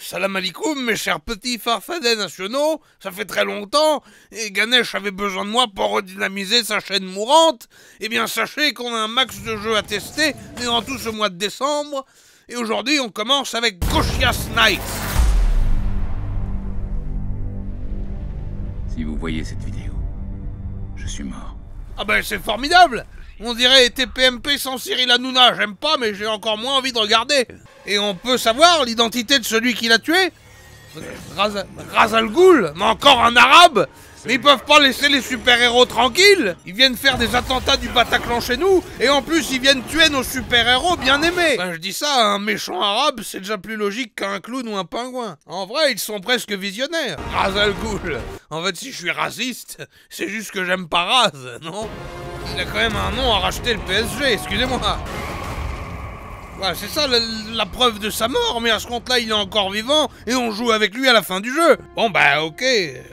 Salam alaikum, mes chers petits farfadets nationaux, ça fait très longtemps, et Ganesh avait besoin de moi pour redynamiser sa chaîne mourante. Eh bien, sachez qu'on a un max de jeux à tester durant tout ce mois de décembre, et aujourd'hui, on commence avec Goshias Knights. Si vous voyez cette vidéo, je suis mort. Ah ben, c'est formidable! On dirait TPMP sans Cyril Hanouna, j'aime pas, mais j'ai encore moins envie de regarder. Et on peut savoir l'identité de celui qui l'a tué? Ra's al Ghul, mais encore un arabe? Mais ils peuvent pas laisser les super-héros tranquilles. Ils viennent faire des attentats du Bataclan chez nous, et en plus ils viennent tuer nos super-héros bien aimés. Ben, je dis ça, un méchant arabe, c'est déjà plus logique qu'un clown ou un pingouin. En vrai, ils sont presque visionnaires. Ra's al Ghul. En fait, si je suis raciste, c'est juste que j'aime pas Raz, non? Il a quand même un nom à racheter le PSG, excusez-moi. Ouais, c'est ça la preuve de sa mort, mais à ce compte-là, il est encore vivant et on joue avec lui à la fin du jeu. Bon bah ok,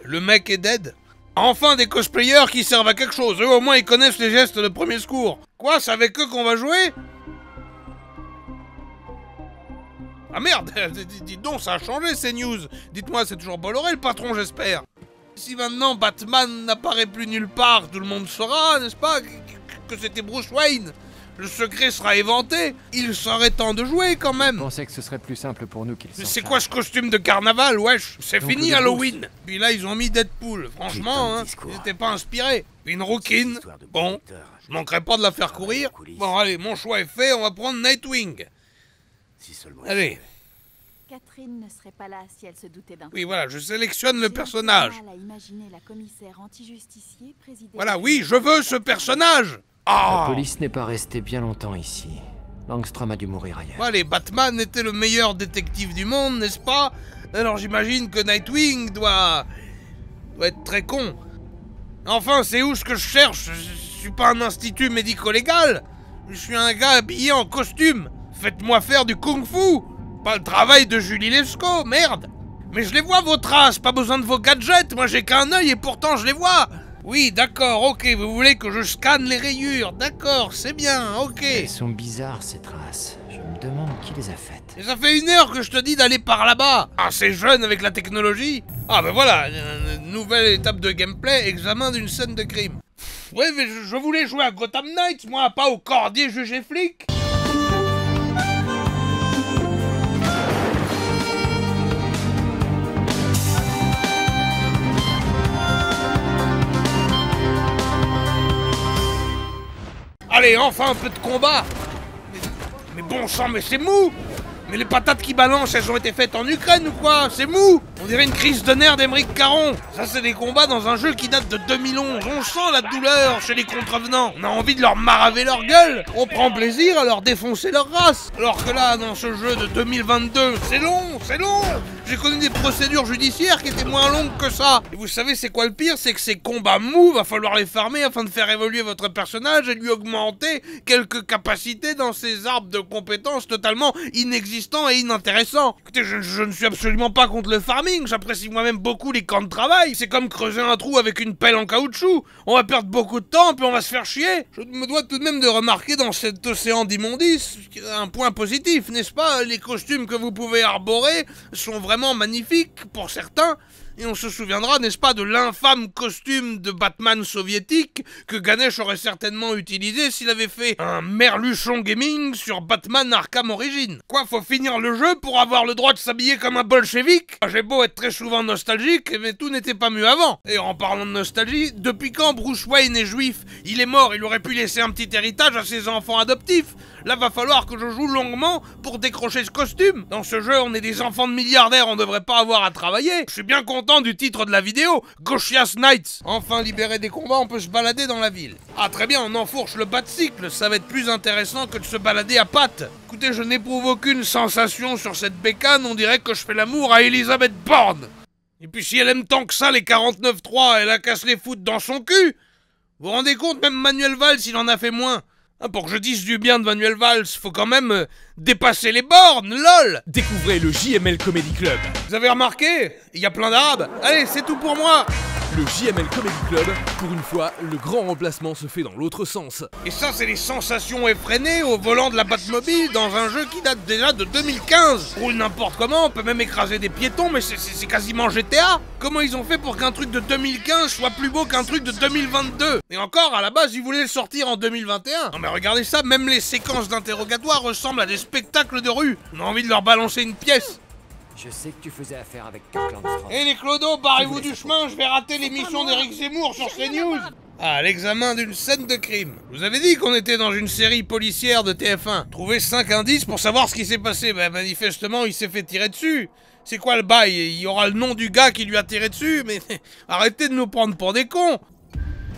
le mec est dead. Enfin des cosplayers qui servent à quelque chose, eux au moins ils connaissent les gestes de premier secours. Quoi, c'est avec eux qu'on va jouer? Ah merde, dites donc, ça a changé ces news. Dites-moi, c'est toujours Bolloré le patron, j'espère. Si maintenant Batman n'apparaît plus nulle part, tout le monde saura, n'est-ce pas, que c'était Bruce Wayne. Le secret sera éventé. Il serait temps de jouer quand même. Je pensais que ce serait plus simple pour nous qu'ils s'en C'est quoi ce costume de carnaval, wesh? C'est fini Halloween. Puis là, ils ont mis Deadpool. Franchement, hein, ils n'étaient pas inspirés. Une rouquine. Bon, je manquerai pas de la faire courir. Bon, allez, mon choix est fait, on va prendre Nightwing. Allez. Catherine ne serait pas là si elle se doutait d'un. Oui, voilà, je sélectionne le personnage. Voilà, oui, je veux ce personnage. La police n'est pas restée bien longtemps ici. Langstrom a dû mourir ailleurs. Allez, Batman était le meilleur détective du monde, n'est-ce pas? Alors j'imagine que Nightwing doit être très con. Enfin, c'est où ce que je cherche? Je suis pas un institut médico-légal. Je suis un gars habillé en costume. Faites-moi faire du kung-fu. Pas le travail de Julie Lescaut, merde. Mais je les vois vos traces, pas besoin de vos gadgets. Moi j'ai qu'un œil et pourtant je les vois. Oui, d'accord, ok, vous voulez que je scanne les rayures, d'accord, c'est bien, ok. Elles sont bizarres ces traces, je me demande qui les a faites. Et ça fait 1 heure que je te dis d'aller par là-bas. Ah, c'est jeune avec la technologie. Ah ben voilà, nouvelle étape de gameplay, examen d'une scène de crime. Ouais, mais je voulais jouer à Gotham Knights, moi, pas au cordier jugé flic. Allez, enfin un peu de combat. Mais bon sang, mais c'est mou. Mais les patates qui balancent, elles ont été faites en Ukraine ou quoi? C'est mou. On dirait une crise de nerfs d'Aymeric Caron. Ça, c'est des combats dans un jeu qui date de 2011. On sent la douleur chez les contrevenants. On a envie de leur maraver leur gueule. On prend plaisir à leur défoncer leur race. Alors que là, dans ce jeu de 2022, c'est long, c'est long. J'ai connu des procédures judiciaires qui étaient moins longues que ça. Et vous savez c'est quoi le pire? C'est que ces combats mous, va falloir les farmer afin de faire évoluer votre personnage et lui augmenter quelques capacités dans ses arbres de compétences totalement inexistants et inintéressants. Écoutez, je ne suis absolument pas contre le farming, j'apprécie moi-même beaucoup les camps de travail. C'est comme creuser un trou avec une pelle en caoutchouc. On va perdre beaucoup de temps puis on va se faire chier. Je me dois tout de même de remarquer dans cet océan d'immondices un point positif, n'est-ce pas? Les costumes que vous pouvez arborer sont vraiment magnifique pour certains, et on se souviendra, n'est-ce pas, de l'infâme costume de Batman soviétique que Ganesh aurait certainement utilisé s'il avait fait un merluchon gaming sur Batman Arkham Origins. Quoi, faut finir le jeu pour avoir le droit de s'habiller comme un bolchevique? J'ai beau être très souvent nostalgique, mais tout n'était pas mieux avant. Et en parlant de nostalgie, depuis quand Bruce Wayne est juif? Il est mort, il aurait pu laisser un petit héritage à ses enfants adoptifs. Là, va falloir que je joue longuement pour décrocher ce costume. Dans ce jeu, on est des enfants de milliardaires, on devrait pas avoir à travailler. Je suis bien content du titre de la vidéo, Goshias Knights. Enfin libéré des combats, on peut se balader dans la ville. Ah très bien, on enfourche le batcycle, ça va être plus intéressant que de se balader à pattes. Écoutez, je n'éprouve aucune sensation sur cette bécane, on dirait que je fais l'amour à Elisabeth Borne. Et puis si elle aime tant que ça les 49.3, elle a qu'à se les foutre dans son cul. Vous vous rendez compte, même Manuel Valls, il en a fait moins. Ah, pour que je dise du bien de Manuel Valls, faut quand même dépasser les bornes, lol. Découvrez le JML Comedy Club. Vous avez remarqué? Il y a plein d'arabes. Allez, c'est tout pour moi. le JML Comedy Club. Pour une fois, le grand remplacement se fait dans l'autre sens. Et ça, c'est les sensations effrénées au volant de la Batmobile dans un jeu qui date déjà de 2015. On roule n'importe comment, on peut même écraser des piétons, mais c'est quasiment GTA. Comment ils ont fait pour qu'un truc de 2015 soit plus beau qu'un truc de 2022? Et encore, à la base, ils voulaient le sortir en 2021. Non mais regardez ça, même les séquences d'interrogatoire ressemblent à des spectacles de rue. On a envie de leur balancer une pièce. Je sais que tu faisais affaire avec Kirk Langstrom. Et les clodos, barrez-vous du chemin, je vais rater l'émission d'Éric Zemmour sur CNews. Ah, l'examen d'une scène de crime. Je vous avais dit qu'on était dans une série policière de TF1. Trouvez 5 indices pour savoir ce qui s'est passé. Ben, manifestement, il s'est fait tirer dessus. C'est quoi le bail? Il y aura le nom du gars qui lui a tiré dessus, mais arrêtez de nous prendre pour des cons.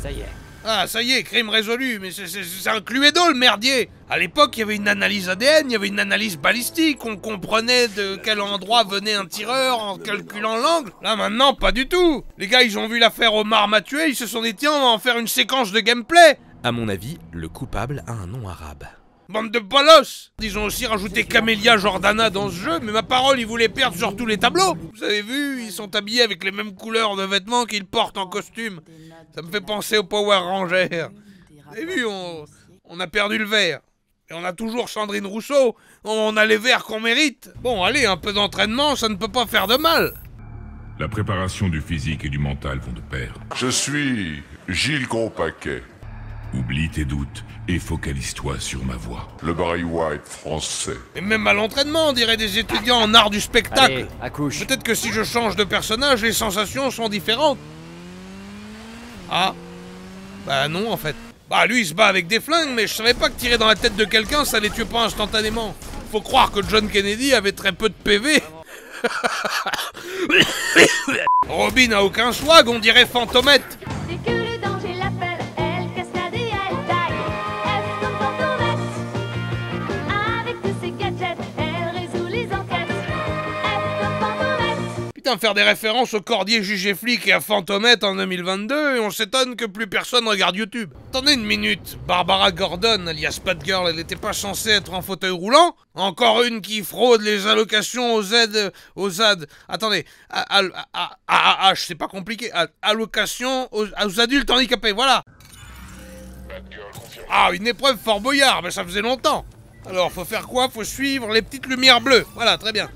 Ça y est. Ah, ça y est, crime résolu, mais c'est un Cluedo, le merdier. À l'époque, il y avait une analyse ADN, il y avait une analyse balistique, on comprenait de quel endroit venait un tireur en calculant l'angle. Là, maintenant, pas du tout. Les gars, ils ont vu l'affaire Omar m'a tué, ils se sont dit, tiens, on va en faire une séquence de gameplay. À mon avis, le coupable a un nom arabe. Bande de bolos! Ils ont aussi rajouté Camélia Jordana dans ce jeu, mais ma parole, ils voulaient perdre sur tous les tableaux. Vous avez vu, ils sont habillés avec les mêmes couleurs de vêtements qu'ils portent en costume. Ça me fait penser aux Power Rangers. Vous avez vu, on a perdu le vert. Et on a toujours Sandrine Rousseau. On a les verts qu'on mérite. Bon, allez, un peu d'entraînement, ça ne peut pas faire de mal. La préparation du physique et du mental vont de pair. Je suis Gilles Grospaquet, Oublie tes doutes et focalise-toi sur ma voix. le Barry White français. Et même à l'entraînement, on dirait des étudiants en art du spectacle. Allez, accouche. Peut-être que si je change de personnage, les sensations sont différentes. Ah. Bah non, en fait. Bah lui, il se bat avec des flingues, mais je savais pas que tirer dans la tête de quelqu'un, ça les tue pas instantanément. Faut croire que John Kennedy avait très peu de PV. Robin a aucun swag, on dirait Fantomette. Dès que le danger l'appelle, elle cascade et elle taille. Elle comme Fantomette. Avec tous ses gadgets, elle résout les enquêtes. Elle comme Fantomette. Putain, faire des références au Cordier jugé flic et à Fantomette en 2022, et on s'étonne que plus personne regarde YouTube. Attendez une minute, Barbara Gordon, alias Batgirl, elle était pas censée être en fauteuil roulant? Encore une qui fraude les allocations aux ZAD. Attendez, c'est pas compliqué. Allocations aux adultes handicapés, voilà. Ah, une épreuve Fort Boyard, mais ça faisait longtemps. Alors, faut faire quoi? Faut suivre les petites lumières bleues. Voilà, très bien.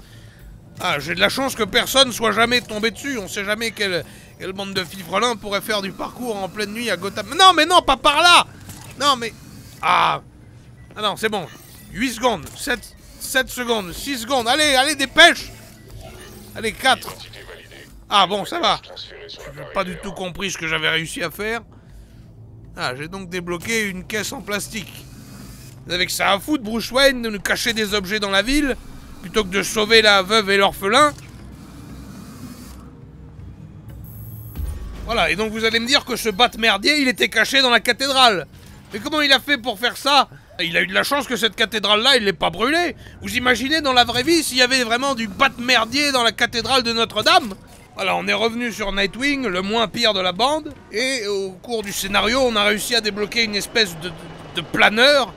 Ah, j'ai de la chance que personne soit jamais tombé dessus. On sait jamais quelle bande de fifrelins pourrait faire du parcours en pleine nuit à Gotham. Non, mais non, pas par là. Non, mais... Ah non, c'est bon. 8 secondes, 7 secondes, 6 secondes. Allez, dépêche. Allez, 4. Ah bon, ça va. J'ai pas du tout compris ce que j'avais réussi à faire. Ah, j'ai donc débloqué une caisse en plastique. Vous avez que ça à foutre, Bruce Wayne, de nous cacher des objets dans la ville, plutôt que de sauver la veuve et l'orphelin. Voilà, et donc vous allez me dire que ce bat-merdier, il était caché dans la cathédrale. Mais comment il a fait pour faire ça? Il a eu de la chance que cette cathédrale-là, il l'ait pas brûlée. Vous imaginez dans la vraie vie s'il y avait vraiment du bat-merdier dans la cathédrale de Notre-Dame? Voilà, on est revenu sur Nightwing, le moins pire de la bande. Et au cours du scénario, on a réussi à débloquer une espèce de planeur.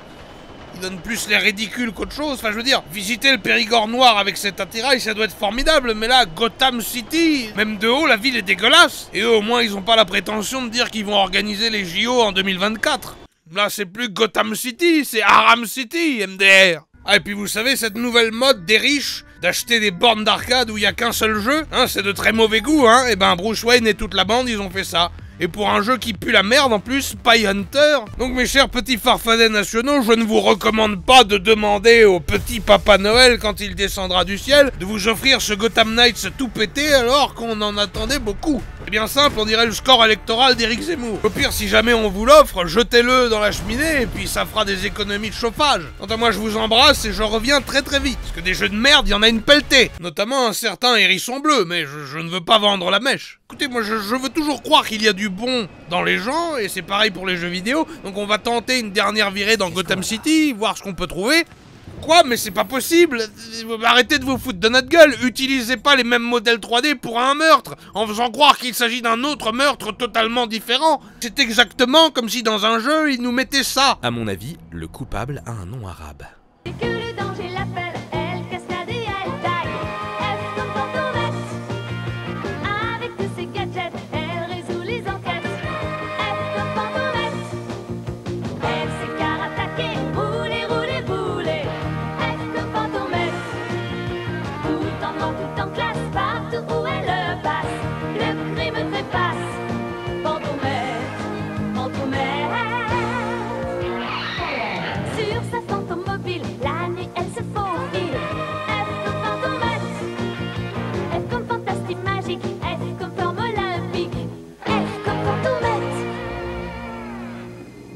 Il donne plus l'air ridicule qu'autre chose. Enfin, je veux dire, visiter le Périgord noir avec cet attirail, ça doit être formidable. Mais là, Gotham City, même de haut, la ville est dégueulasse. Et eux, au moins, ils ont pas la prétention de dire qu'ils vont organiser les JO en 2024. Là, c'est plus Gotham City, c'est Arkham City, MDR. Ah, et puis vous savez, cette nouvelle mode des riches, d'acheter des bornes d'arcade où il y a qu'un seul jeu, hein, c'est de très mauvais goût, hein. Et ben, Bruce Wayne et toute la bande, ils ont fait ça. Et pour un jeu qui pue la merde en plus, Spy Hunter. Donc mes chers petits farfadets nationaux, je ne vous recommande pas de demander au petit Papa Noël quand il descendra du ciel de vous offrir ce Gotham Knights tout pété alors qu'on en attendait beaucoup. C'est bien simple, on dirait le score électoral d'Éric Zemmour. Au pire, si jamais on vous l'offre, jetez-le dans la cheminée et puis ça fera des économies de chauffage. Quant à moi, je vous embrasse et je reviens très très vite. Parce que des jeux de merde, il y en a une pelletée. Notamment un certain Hérisson Bleu, mais je ne veux pas vendre la mèche. Écoutez, moi je veux toujours croire qu'il y a du bon dans les gens, et c'est pareil pour les jeux vidéo. Donc on va tenter une dernière virée dans Gotham City, voir ce qu'on peut trouver. Quoi? Mais c'est pas possible! Arrêtez de vous foutre de notre gueule! Utilisez pas les mêmes modèles 3D pour un meurtre, en faisant croire qu'il s'agit d'un autre meurtre totalement différent. C'est exactement comme si dans un jeu, ils nous mettaient ça. À mon avis, le coupable a un nom arabe. Dès que le